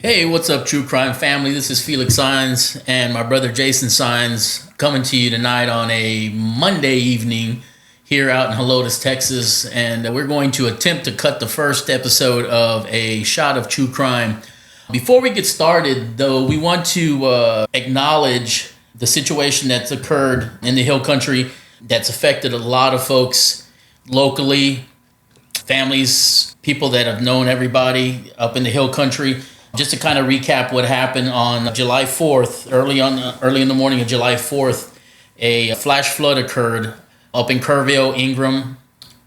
Hey, what's up, True Crime family? This is Felix Signs and my brother Jason Signs coming to you tonight on a Monday evening here out in Helotes, Texas. And we're going to attempt to cut the first episode of A Shot of True Crime. Before we get started, though, we want to acknowledge the situation that's occurred in the Hill Country that's affected a lot of folks locally, families, people that have known everybody up in the Hill Country. Just to kind of recap what happened on July 4th, early in the morning of July 4th, a flash flood occurred up in Kerrville, Ingram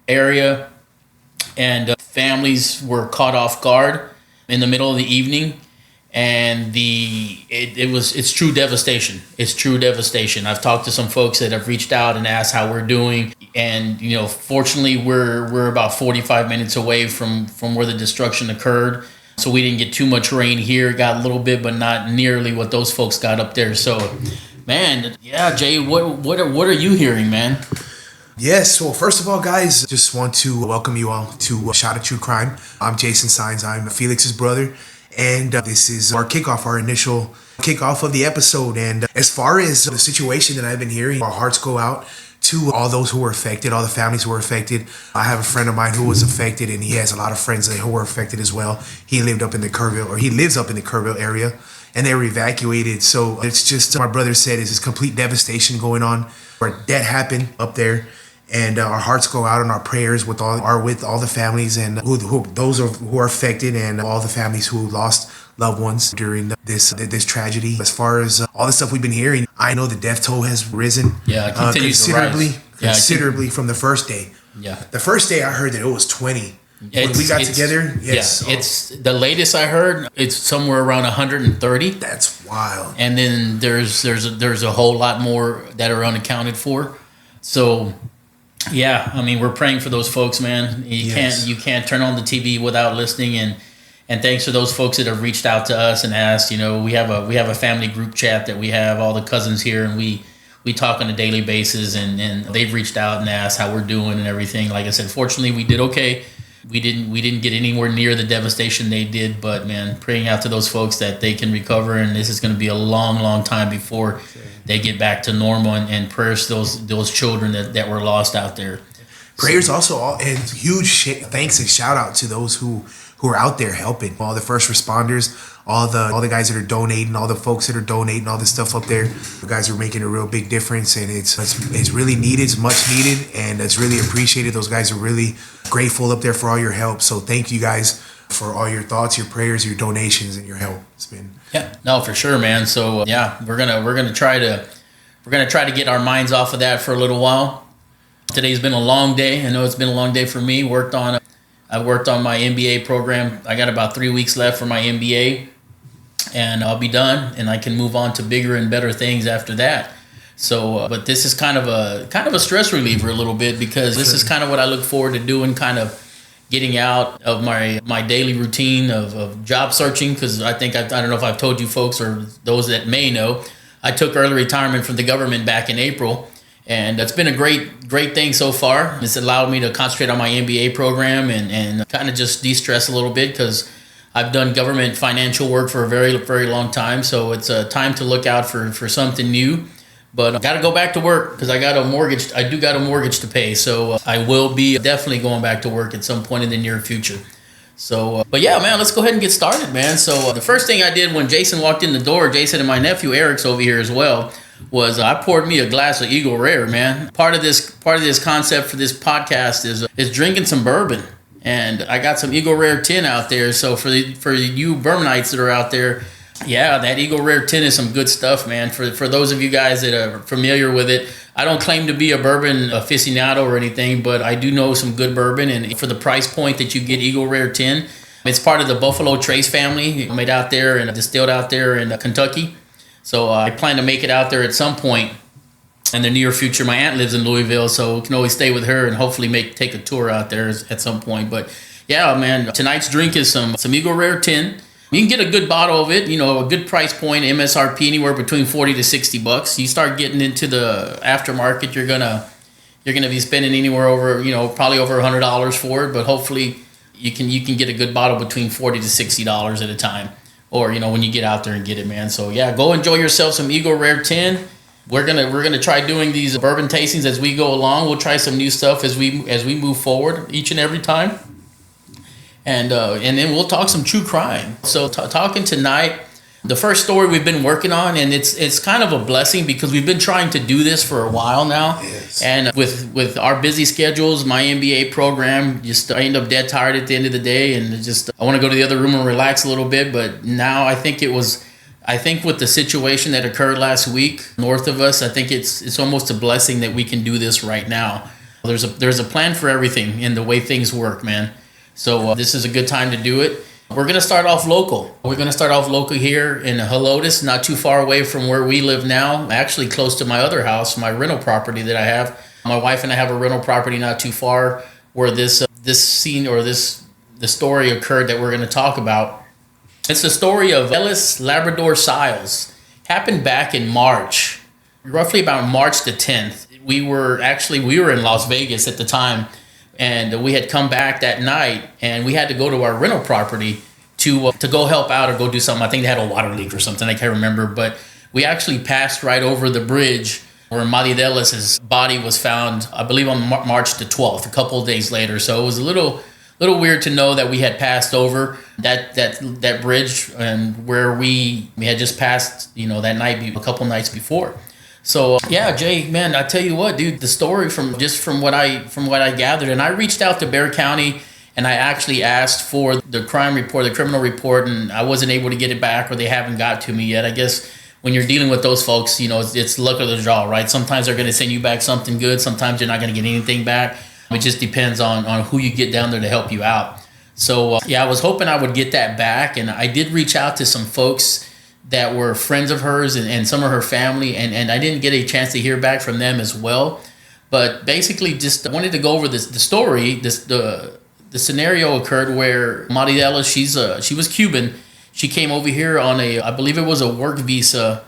area, and families were caught off guard in the middle of the evening, and it's true devastation. It's true devastation. I've talked to some folks that have reached out and asked how we're doing, and fortunately we're about 45 minutes away from where the destruction occurred. So we didn't get too much rain here. Got a little bit, but not nearly what those folks got up there. So, man, yeah, Jay, what are you hearing, man? Yes, well, first of all, guys, just want to welcome you all to A Shot of True Crime. I'm Jason Signs. I'm Felix's brother, and this is our initial kickoff of the episode. And as far as the situation that I've been hearing, our hearts go out to all those who were affected, all the families who were affected. I have a friend of mine who was affected, and he has a lot of friends who were affected as well. He lives up in the Kerrville area, and they were evacuated. So it's just, my brother said, it's just complete devastation going on. That happened up there, and our hearts go out and our prayers with all the families and those who are affected, and all the families who lost loved ones during this tragedy. As far as all the stuff we've been hearing, I know the death toll has risen considerably from the first day. Yeah, the first day I heard that it was 20. When we got together, yes, yeah, it's the latest I heard. It's somewhere around 130. That's wild. And then there's a whole lot more that are unaccounted for. So, yeah, I mean, we're praying for those folks, man. You can't turn on the TV without listening, and thanks to those folks that have reached out to us and asked. We have a family group chat that we have all the cousins here, and we talk on a daily basis, and they've reached out and asked how we're doing and everything. Like I said, fortunately we did okay. We didn't get anywhere near the devastation they did, but man, praying out to those folks that they can recover, and this is going to be a long time before they get back to normal, and prayers to those children that were lost out there. Prayers also, and huge thanks and shout out to those who are out there helping, all the first responders, all the guys that are donating, all the folks that are donating, all this stuff up there. The guys are making a real big difference, and it's really needed, it's much needed, and it's really appreciated. Those guys are really grateful up there for all your help. So thank you guys for all your thoughts, your prayers, your donations, and your help. It's been for sure, man. So we're gonna try to get our minds off of that for a little while. Today's been a long day. I know it's been a long day for me. I worked on my MBA program. I got about 3 weeks left for my MBA, and I'll be done, and I can move on to bigger and better things after that. So, but this is kind of a stress reliever a little bit, because this is kind of what I look forward to doing, kind of getting out of my daily routine of job searching, because I don't know if I've told you folks or those that may know, I took early retirement from the government back in April. And that's been a great thing so far. It's allowed me to concentrate on my MBA program and kind of just de-stress a little bit, because I've done government financial work for a very, very long time. So it's a time to look out for something new. But I got to go back to work, because I got a mortgage. I do got a mortgage to pay. So I will be definitely going back to work at some point in the near future. So, but yeah, man, let's go ahead and get started, man. So the first thing I did when Jason walked in the door, Jason and my nephew Eric's over here as well, was I poured me a glass of Eagle Rare, man. Part of this concept for this podcast is drinking some bourbon, and I got some Eagle Rare 10 out there. So for you bourbonites that are out there, yeah, that Eagle Rare 10 is some good stuff, man. For those of you guys that are familiar with it, I don't claim to be a bourbon aficionado or anything, but I do know some good bourbon, and for the price point that you get Eagle Rare 10, it's part of the Buffalo Trace family, made out there and distilled out there in Kentucky. So I plan to make it out there at some point in the near future. My aunt lives in Louisville, so we can always stay with her and hopefully take a tour out there at some point. But yeah, man, tonight's drink is some Eagle Rare 10. You can get a good bottle of it, a good price point, MSRP anywhere between $40 to $60. You start getting into the aftermarket, you're gonna be spending anywhere over, probably over $100 for it. But hopefully you can get a good bottle between $40 to $60 at a time or when you get out there and get it, man. So yeah, go enjoy yourself some Eagle Rare 10. We're gonna try doing these bourbon tastings as we go along. We'll try some new stuff as we move forward each and every time, and then we'll talk some true crime. So talking tonight, the first story we've been working on, and it's kind of a blessing because we've been trying to do this for a while now. Yes. And with our busy schedules, my MBA program, I end up dead tired at the end of the day, and I want to go to the other room and relax a little bit. But now I think with the situation that occurred last week north of us, I think it's almost a blessing that we can do this right now. There's a plan for everything in the way things work, man. So this is a good time to do it. We're going to start off local. We're going to start off local here in Helotes, not too far away from where we live now, actually close to my other house, my rental property that I have. My wife and I have a rental property not too far where this scene or the story occurred that we're going to talk about. It's the story of Mariadelis Labrador Siles. Happened back in March, roughly about March the 10th. We were in Las Vegas at the time. And we had come back that night, and we had to go to our rental property to go help out or go do something. I think they had a water leak or something. I can't remember. But we actually passed right over the bridge where Mariadelis' body was found, I believe, on March the 12th, a couple of days later. So it was a little weird to know that we had passed over that bridge and where we had just passed, that night, a couple nights before. So yeah, Jay, man, I tell you what, dude, the story from what I gathered, and I reached out to Bexar County, and I actually asked for the crime report, the criminal report, and I wasn't able to get it back, or they haven't got to me yet. I guess when you're dealing with those folks, it's luck of the draw, right? Sometimes they're going to send you back something good. Sometimes you're not going to get anything back. It just depends on who you get down there to help you out. So yeah, I was hoping I would get that back, and I did reach out to some folks that were friends of hers and some of her family, and I didn't get a chance to hear back from them as well. But basically, just wanted to go over the story. The scenario occurred where Mariadelis, she was Cuban. She came over here on I believe it was a work visa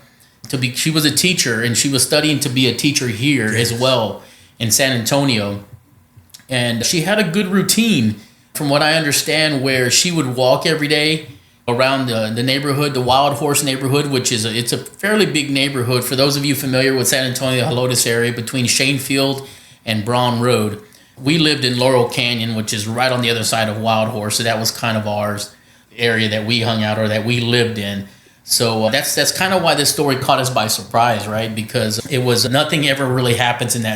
she was a teacher, and she was studying to be a teacher here as well in San Antonio. And she had a good routine, from what I understand, where she would walk every day around the neighborhood, the Wild Horse neighborhood, which it's a fairly big neighborhood. For those of you familiar with San Antonio, Helotes area, between Shanefield and Braun Road. We lived in Laurel Canyon, which is right on the other side of Wild Horse, so that was kind of ours area that we hung out or that we lived in. So that's kind of why this story caught us by surprise, right? Because it was nothing ever really happens in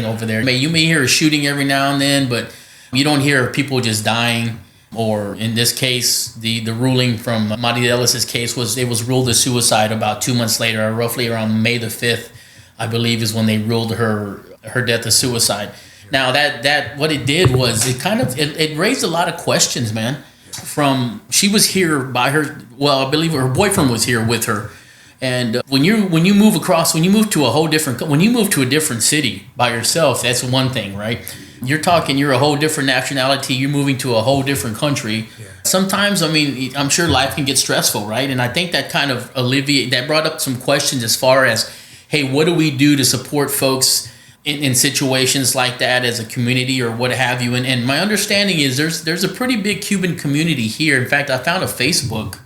over there. You may hear a shooting every now and then, but you don't hear of people just dying. Or in this case, the ruling from Mariadelis' case was ruled a suicide about 2 months later, roughly around May the 5th, I believe, is when they ruled her death a suicide. Now that what it did was it raised a lot of questions, man. She was here by her, well, I believe her boyfriend was here with her. And when you move to a different city by yourself, that's one thing, right? You're a whole different nationality. You're moving to a whole different country. Yeah. Sometimes, I'm sure life can get stressful, right? And I think that kind of that brought up some questions as far as, hey, what do we do to support folks in situations like that as a community or what have you? And my understanding is there's a pretty big Cuban community here. In fact, I found a Facebook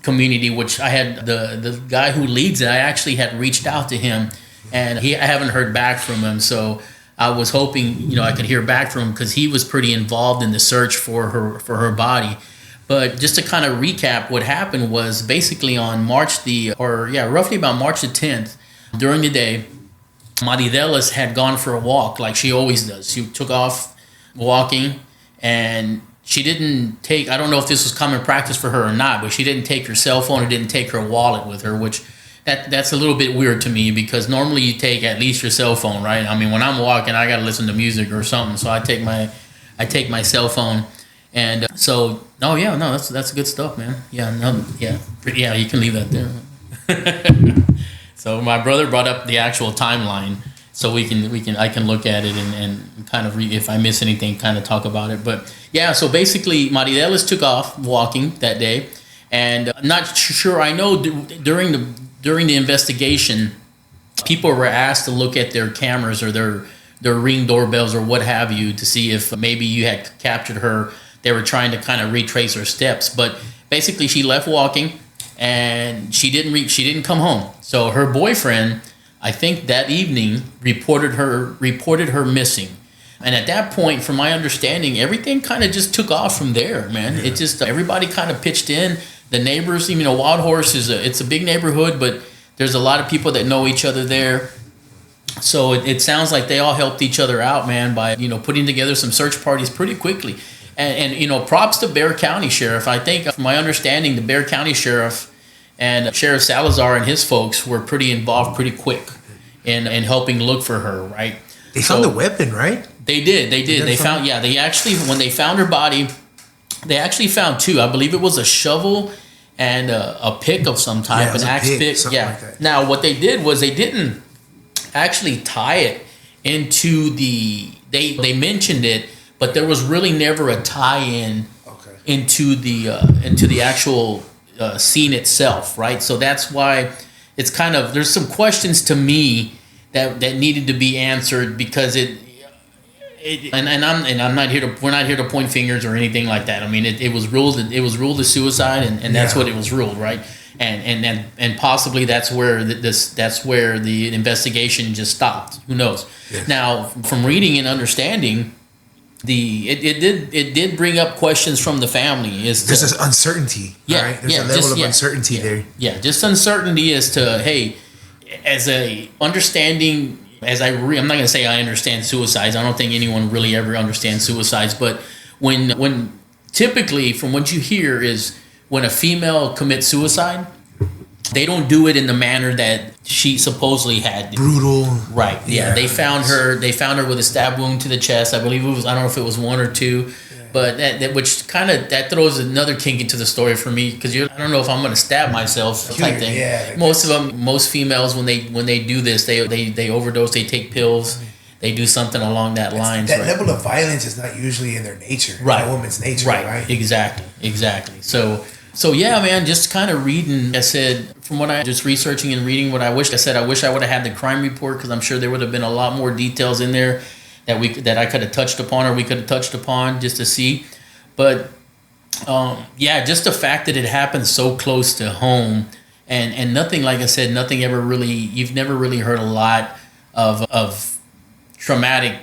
community, which I had the guy who leads it. I actually had reached out to him, and I haven't heard back from him. So I was hoping, I could hear back from him because he was pretty involved in the search for her body. But just to kind of recap, what happened was basically on roughly about March the 10th, during the day, Mariadelis had gone for a walk like she always does. She took off walking, and she didn't take, I don't know if this was common practice for her or not, but she didn't take her cell phone or didn't take her wallet with her, which that's a little bit weird to me because normally you take at least your cell phone, right? When I'm walking, I got to listen to music or something, so I take my cell phone. And that's good stuff, man. Yeah, you can leave that there. So my brother brought up the actual timeline, so I can look at it and kind of read if I miss anything, kind of talk about it. But yeah, so basically, Mariadelis took off walking that day, and I'm not sure. I know during the investigation, people were asked to look at their cameras or their Ring doorbells or what have you to see if maybe you had captured her. They were trying to kind of retrace her steps, but basically she left walking, and she didn't come home. So her boyfriend, I think that evening, reported her missing. And at that point, from my understanding, everything kind of just took off from there, man. Yeah. It just, everybody kind of pitched in. The neighbors, Wild Horse it's a big neighborhood, but there's a lot of people that know each other there. So it sounds like they all helped each other out, man, by, putting together some search parties pretty quickly. And props to Bexar County Sheriff. I think, from my understanding, the Bexar County Sheriff and Sheriff Salazar and his folks were pretty involved pretty quick in helping look for her, right? They found the weapon, right? They did. They found, they actually, when they found her body, they actually found two. I believe it was a shovel and a pick of some type, an axe pick. Yeah. Like that. Now, what they did was they didn't actually tie it into they mentioned it, but there was really never a tie-in into the actual scene itself, right? So that's why it's kind of, there's some questions to me that needed to be answered, because we're not here to point fingers or anything like that. I mean, it was ruled a suicide, and that's what it was ruled, right? And possibly that's where the investigation just stopped. Who knows? Yes. Now, from reading and understanding, it did bring up questions from the family. There's this uncertainty, right? There's a level of uncertainty there. Yeah, just uncertainty as to, hey, as a understanding. I'm not going to say I understand suicides. I don't think anyone really ever understands suicides. But when typically, from what you hear, is when a female commits suicide, they don't do it in the manner that she supposedly had. Brutal. Right. Yeah. They found her with a stab wound to the chest. I believe it was, I don't know if it was one or two. But which kind of throws another kink into the story for me, because I don't know if I'm going to stab myself type thing. Yeah, most females when they do this, they overdose, they take pills, they do something along that lines. That level of violence is not usually in their nature, right? In a woman's nature, right? Exactly. So yeah, man, just kind of reading. I said, from what I just researching and reading, I wish I would have had the crime report, because I'm sure there would have been a lot more details in there that I could have touched upon, or we could have touched upon, just to see. But just the fact that it happened so close to home, and nothing, like I said, nothing ever really, you've never really heard a lot of traumatic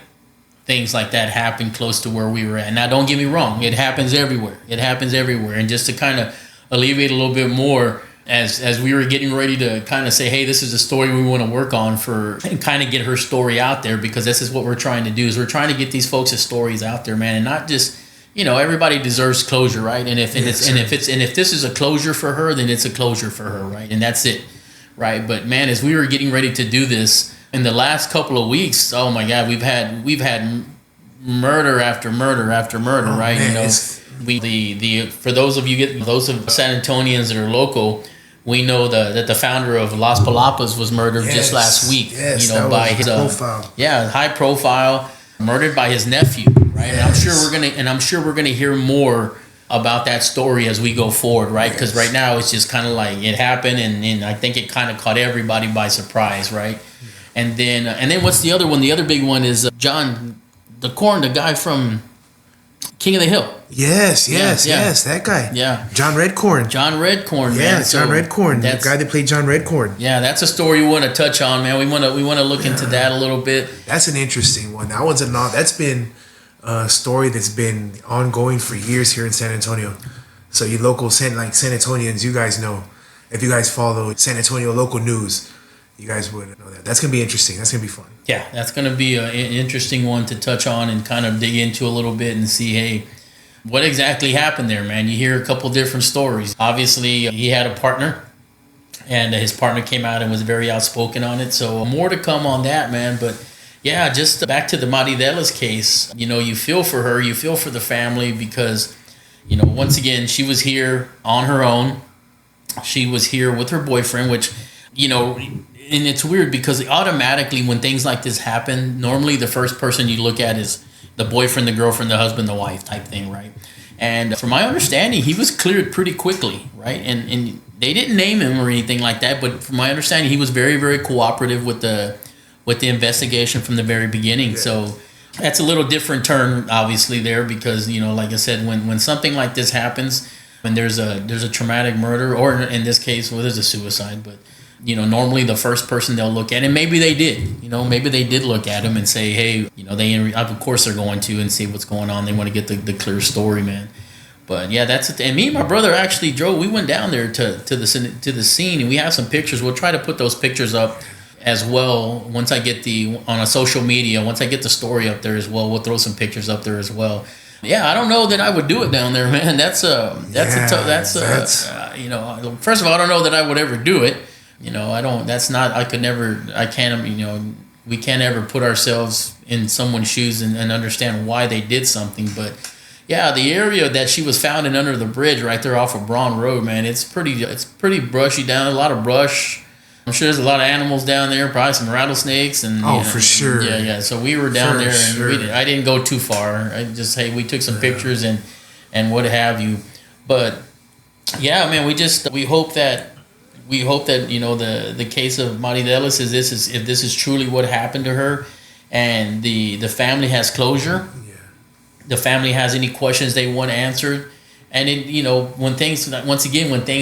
things like that happen close to where we were at. Now, don't get me wrong, it happens everywhere. And just to kind of alleviate a little bit more, as we were getting ready to kind of say, hey, this is a story we want to work on and kind of get her story out there, because this is what we're trying to do, is we're trying to get these folks' stories out there, man, and not just, everybody deserves closure, right? And if this is a closure for her, then it's a closure for her, right? And that's it, right? But man, as we were getting ready to do this in the last couple of weeks, oh my God, we've had murder after murder after murder, right? Man, for those of San Antonians that are local, we know that the founder of Las Palapas was murdered just last week. Yes, by his profile. High profile, murdered by his nephew, right? Yes. And I'm sure we're gonna hear more about that story as we go forward, right? Because right now it's just kind of like it happened, and I think it kind of caught everybody by surprise, right? And then what's the other one? The other big one is John the guy from King of the Hill. Yes, that guy. Yeah. John Redcorn. Yeah, John Redcorn. The guy that played John Redcorn. Yeah, that's a story we want to touch on, man. We want to look into that a little bit. That's an interesting one. That's been a story that's been ongoing for years here in San Antonio. So you local San Antonians, you guys know, if you guys follow San Antonio local news, you guys would know that. That's going to be interesting. That's going to be fun. Yeah, that's going to be an interesting one to touch on and kind of dig into a little bit and see, hey, what exactly happened there, man? You hear a couple different stories. Obviously, he had a partner, and his partner came out and was very outspoken on it. So more to come on that, man. But yeah, just back to the Mariadelis case, you feel for her, you feel for the family, because, once again, she was here on her own. She was here with her boyfriend, which, and it's weird because automatically when things like this happen, normally the first person you look at is the boyfriend, the girlfriend, the husband, the wife type thing, right? And from my understanding, he was cleared pretty quickly, right? And they didn't name him or anything like that, but from my understanding, he was very, very cooperative with the investigation from the very beginning. Yeah. So that's a little different turn, obviously, there, because, like I said, when something like this happens, when there's a traumatic murder, or in this case, well, there's a suicide, but normally the first person they'll look at, and maybe they did, maybe they did look at him and say, hey, of course they're going to and see what's going on. They want to get the clear story, man. But yeah, that's it. And me and my brother actually drove. We went down there to the scene, and we have some pictures. We'll try to put those pictures up as well once I get on a social media. Once I get the story up there as well, we'll throw some pictures up there as well. Yeah, I don't know that I would do it down there, man. First of all, I don't know that I would ever do it. We can't ever put ourselves in someone's shoes and understand why they did something. But yeah, the area that she was found in under the bridge right there off of Braun Road, man, it's pretty brushy down, a lot of brush. I'm sure there's a lot of animals down there, probably some rattlesnakes and for sure. Yeah. So we were down there, and I didn't go too far. We took some pictures and what have you. But yeah, man, we hope that the case of Mariadelis if this is truly what happened to her, and the family has closure. Yeah. The family has any questions they want answered. And when things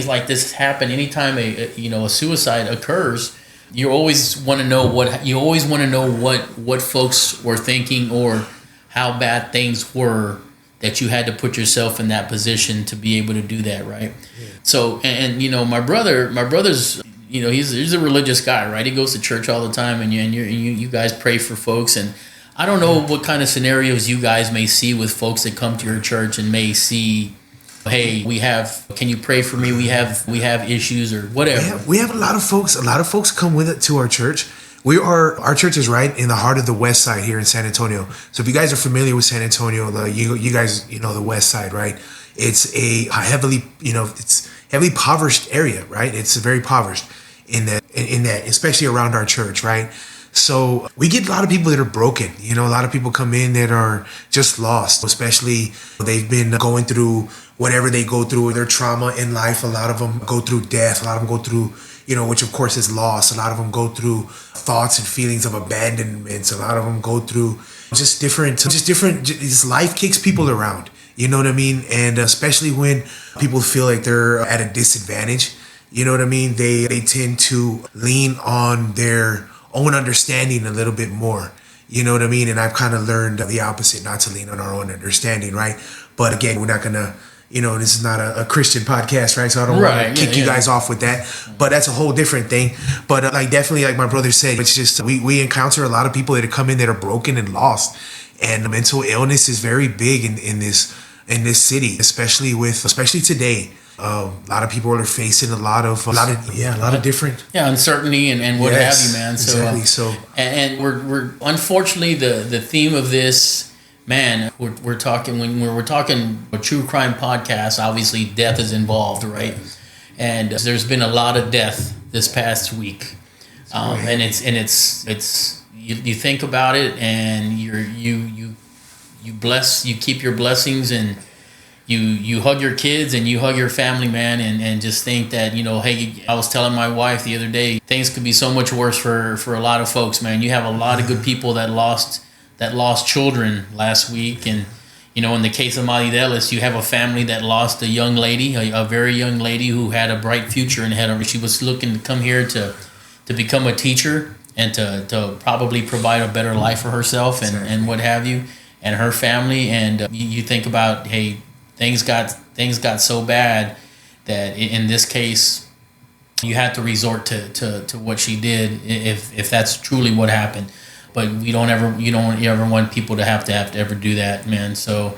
like this happen, anytime a suicide occurs, you always want to know what folks were thinking, or how bad things were that you had to put yourself in that position to be able to do that, right? Yeah. So and my brother's he's a religious guy, right? He goes to church all the time, and you guys pray for folks. And I don't know what kind of scenarios you guys may see with folks that come to your church and may see, hey, can you pray for me? We have issues or whatever. We have a lot of folks come with it to our church. Our church is right in the heart of the west side here in San Antonio. So if you guys are familiar with San Antonio, you guys the west side, right? It's a heavily impoverished area, right? It's very impoverished in that, especially around our church, right? So we get a lot of people that are broken. A lot of people come in that are just lost, especially they've been going through whatever they go through, their trauma in life. A lot of them go through death. A lot of them go through, which of course is loss. A lot of them go through thoughts and feelings of abandonment. A lot of them go through just different, life kicks people around. You know what I mean? And especially when people feel like they're at a disadvantage, you know what I mean? They tend to lean on their own understanding a little bit more. You know what I mean? And I've kind of learned the opposite, not to lean on our own understanding, right? But again, we're not going to, this is not a Christian podcast, right? So I don't want to kick you guys off with that. But that's a whole different thing. But definitely, like my brother said, it's just we encounter a lot of people that come in that are broken and lost. And mental illness is very big in this city, especially today. A lot of people are facing a lot of different uncertainty and what have you, man. So exactly. And we're unfortunately the theme of this, man. We're talking a true crime podcast. Obviously, death is involved, right? And there's been a lot of death this past week, and it's you think about it, and you keep your blessings, and you hug your kids and you hug your family, man, and just think that, hey, I was telling my wife the other day, things could be so much worse for a lot of folks, man. You have a lot of good people that lost children last week, and in the case of Mariadelis, you have a family that lost a young lady, a very young lady who had a bright future ahead of her. She was looking to come here to become a teacher and to probably provide a better life for herself and what have you, and her family. And you think about, hey, things got so bad that in this case you had to resort to what she did if that's truly what happened. But you don't ever want people to have to ever do that, man. So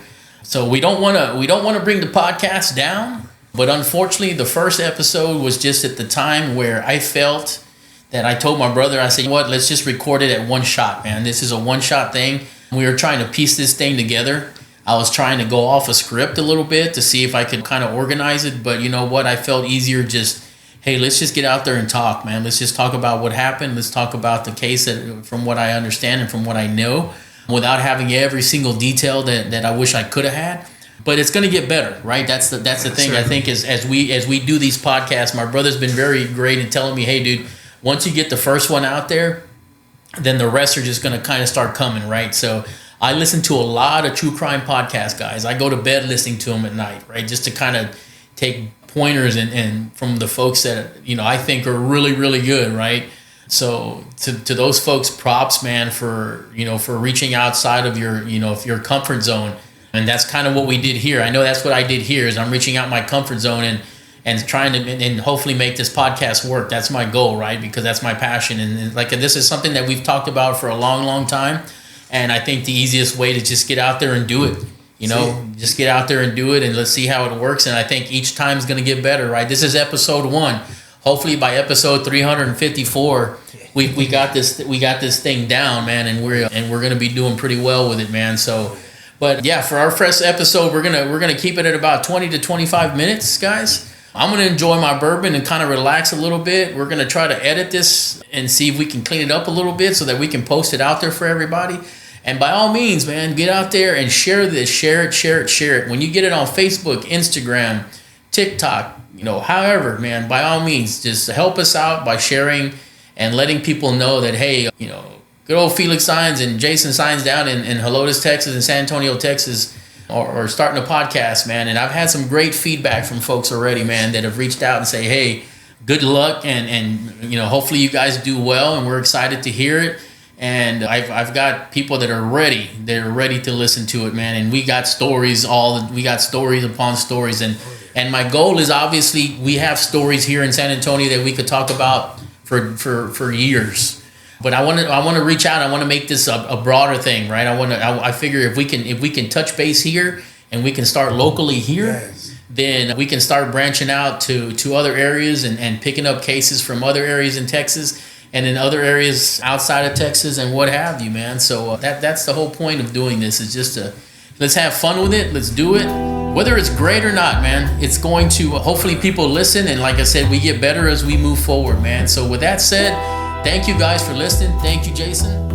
we don't want to bring the podcast down, but unfortunately the first episode was just at the time where I felt that I told my brother, I said, what, let's just record it at one shot, man. This is a one shot thing. We were trying to piece this thing together. I was trying to go off a script a little bit to see if I could kind of organize it. But you know what? I felt easier just, hey, let's just get out there and talk, man. Let's just talk about what happened. Let's talk about the case from what I understand and from what I know, without having every single detail that I wish I could have had. But it's going to get better, right? That's the thing. Certainly. I think as we do these podcasts, my brother's been very great in telling me, hey, dude, once you get the first one out there, then the rest are just going to kind of start coming, right? So I listen to a lot of true crime podcasts, guys. I go to bed listening to them at night, right? Just to kind of take pointers and from the folks that, I think are really, really good, right? So to those folks, props, man, for reaching outside of your comfort zone. And that's kind of what we did here. I know that's what I did here, is I'm reaching out my comfort zone and trying to and hopefully make this podcast work. That's my goal, right? Because that's my passion. And like, this is something that we've talked about for a long, long time. And I think the easiest way to just get out there and do it, just get out there and do it, and let's see how it works. And I think each time is going to get better, right? This is episode 1. Hopefully by episode 354, we got this thing down, man, and we're going to be doing pretty well with it, man. So, but yeah, for our first episode, we're gonna keep it at about 20 to 25 minutes, guys. I'm going to enjoy my bourbon and kind of relax a little bit. We're going to try to edit this and see if we can clean it up a little bit so that we can post it out there for everybody. And by all means, man, get out there and share this. Share it. When you get it on Facebook, Instagram, TikTok, however, man, by all means, just help us out by sharing and letting people know that, hey, good old Felix Signs and Jason Signs down in Helotes, Texas, and San Antonio, Texas, or starting a podcast, man. And I've had some great feedback from folks already, man, that have reached out and say, hey, good luck, and hopefully you guys do well, and we're excited to hear it. And I've got people that are ready. They're ready to listen to it, man. And we got stories upon stories. And my goal is, obviously, we have stories here in San Antonio that we could talk about for years. But I want to reach out. I want to make this a broader thing, right? I figure if we can touch base here and we can start locally here, yes, then we can start branching out to other areas and picking up cases from other areas in Texas and in other areas outside of Texas and what have you, man. So that's the whole point of doing this, is just let's have fun with it. Let's do it. Whether it's great or not, man, it's going to, hopefully people listen. And like I said, we get better as we move forward, man. So with that said, thank you guys for listening. Thank you, Jason.